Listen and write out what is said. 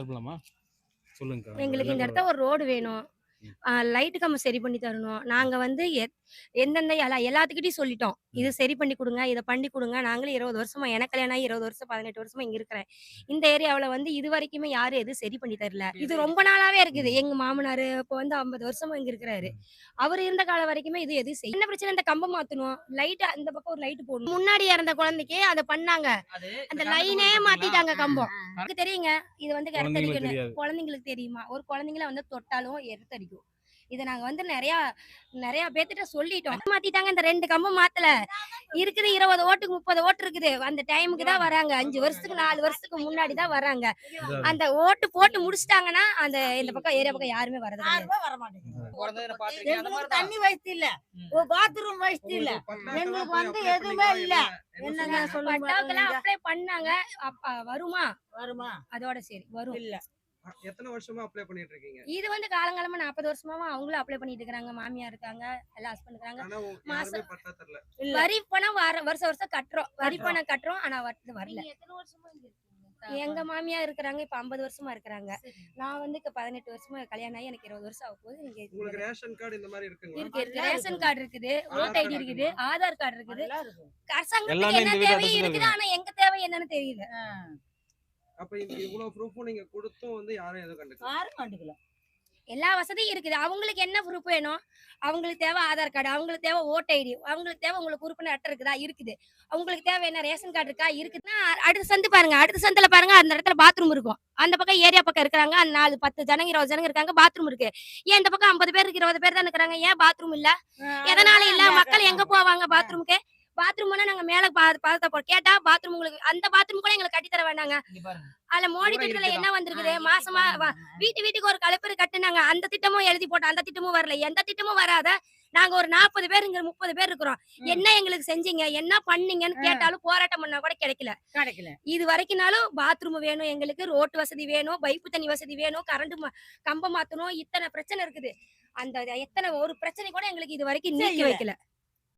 சொல்லலாமா? சொல்லுங்கக்கா. எங்களுக்கு இந்த இடத்துல ஒரு ரோடு வேணும். லைட் கம்பம் சரி பண்ணி தரணும். நாங்க வந்து எந்தெந்த எல்லாத்துக்கிட்டயும் சொல்லிட்டோம். இது சரி பண்ணி குடுங்க, இத பண்ணி குடுங்க. நாங்களும் 20 வருஷமா எனக்கு கல்யாணம் ஆகி 20 வருஷம், 18 வருஷமா இங்க இருக்கிறேன். இந்த ஏரியாவுல வந்து இதுவரைக்குமே யாரும் எதுவும் சரி பண்ணி தரல. இது ரொம்ப நாளாவே இருக்குது. எங்க மாமனாரு இப்ப வந்து 50 வருஷமா இங்க இருக்கிறாரு. அவரு இருந்த காலம் வரைக்குமே இது எதுவும் என்ன பிரச்சனை இந்த கம்பம் மாத்தணும். லைட் இந்த பக்கம் ஒரு லைட் போடணும். முன்னாடி இறந்த குழந்தைக்கு அத பண்ணாங்க. அந்த லைனே மாத்திட்டாங்க கம்பம். எனக்கு தெரியுங்க. இது வந்து எர்த்தடிக்குன்னு. குழந்தைங்களுக்கு தெரியுமா? ஒரு குழந்தைங்கள வந்து தொட்டாலும் எர்த்தடிக்கும். இத நாங்க வந்து நெறைய பேத்துட்ட சொல்லிட்டோம். மாத்திட்டாங்க. இந்த 2 கம்பம் மாத்தல. இருக்குது 20 ஓட்டுக்கு 30 ஓட்டு இருக்குது. அந்த டைமுக்கு தான் வராங்க. 5 வருஷத்துக்கு 4 வருஷத்துக்கு முன்னாடி தான் வராங்க. அந்த ஓட்டு போட்டு முடிச்சிட்டாங்கன்னா, இந்த பக்கம் ஏரியா பக்கம் யாருமே வரது கிடையாது. வர மாட்டேங்குது. எங்களுக்கு தண்ணி வசதி இல்ல. ஒரு பாத்ரூம் வசதி இல்ல. எங்களுக்கு வந்து எதுவுமே இல்ல. என்னங்க சொல்லுங்க. பட்டாக்கெல்லாம் அப்ளை பண்ணாங்க. வருமா? வருமா? அதோட சரி. வரும். இல்ல. எத்தனை வருஷமா அப்ளை பண்ணிட்டு இருக்கீங்க? இது வந்து காலங்காலமா 40 வருஷமாவும் அவங்களும் அப்ளை பண்ணிட்டு இருக்காங்க. மாமியார் இருக்காங்க, எல்லா ஹஸ்பண்ட் இருக்காங்க. ஆனா மாசம் பட்டா தரல. வரி பணம் வருஷம் கட்டுறோம். வரி பணம் கட்டுறோம். ஆனா வரல. எத்தனை வருஷமா இங்க இருக்கீங்க? எங்க மாமியார் இருக்கிறாங்க. இப்ப 50 வருஷமா இருக்கிறாங்க. நான் வந்து 18 வருஷமா கல்யாணம் ஆகி எனக்கு 20 வருஷம் ஆக போகுது. நீங்க உங்களுக்கு ரேஷன் கார்டு இந்த மாதிரி இருக்குங்களா? இருக்கு. ரேஷன் கார்டு இருக்குது, ஓட் ஐடி இருக்குது, ஆதார் கார்டு இருக்குது. நல்லா இருக்கும். அரசாங்கத்துக்கு என்ன தேவை இருக்குது. ஆனா எங்க தேவை என்னன்னு தெரியல. அப்ப இவ்வளவு ப்ரூஃப் நீங்க கொடுத்தும் வந்து யாரும் எதுவும் கண்டுக்கல. யாரும் கண்டுக்கல. எல்லா வசதியும் இருக்குது. அவங்களுக்கு என்ன ப்ரூஃப் வேணும்? அவங்களுக்கு தேவை ஆதார் கார்டு, அவங்களுக்கு தேவை ஓட் ஐடி, அவங்களுக்கு தேவை உங்களுக்கு உறுப்பினர் அட்டை இருக்குதா? இருக்குது. அவங்களுக்கு தேவை என்ன ரேஷன் கார்டு இருக்கா? இருக்குதுன்னா அடுத்த சந்து பாருங்க. அடுத்த சந்துல பாருங்க அந்த இடத்துல பாத்ரூம் இருக்கும். அந்த பக்கம் ஏரியா பக்கம் இருக்கிறாங்க. 4 10 ஜனங்க 20 ஜனங்க இருக்காங்க. பாத்ரூம் இருக்கு. ஏன் இந்த பக்கம் 50 பேர் இருக்கு 20 பேர் தான் இருக்கிறாங்க. ஏன் பாத்ரூம் இல்ல? எதனால இல்ல? மக்கள் எங்க போவாங்க பாத்ரூமுக்கு? பாத்ரூம் நாங்க மேல கேட்டா பாத்ரூம் உங்களுக்கு அந்த பாத்ரூம் கூட எங்களுக்கு கட்டி தர வேண்டாங்க. அதுல மோடி திட்டத்துல என்ன வந்திருக்குது? மாசமா வீட்டுக்கு ஒரு கழிப்பறை கட்டுனாங்க. அந்த திட்டமும் எழுதி போட்டோம். அந்த திட்டமும் வரல. எந்த திட்டமும் வராத நாங்க ஒரு 40 பேர் இங்க 30 பேர் இருக்கிறோம். என்ன எங்களுக்கு செஞ்சீங்க? என்ன பண்ணீங்கன்னு கேட்டாலும் போராட்டம் பண்ணா கூட கிடைக்கல. இது வரைக்கும்னாலும் பாத்ரூம் வேணும் எங்களுக்கு, ரோட்டு வசதி வேணும், பைப்பு தண்ணி வசதி வேணும், கரண்ட் கம்பம் மாத்தணும். இத்தனை பிரச்சனை இருக்குது. அந்த எத்தனை ஒரு பிரச்சனை கூட எங்களுக்கு இது வரைக்கும் நீக்கி வைக்கல.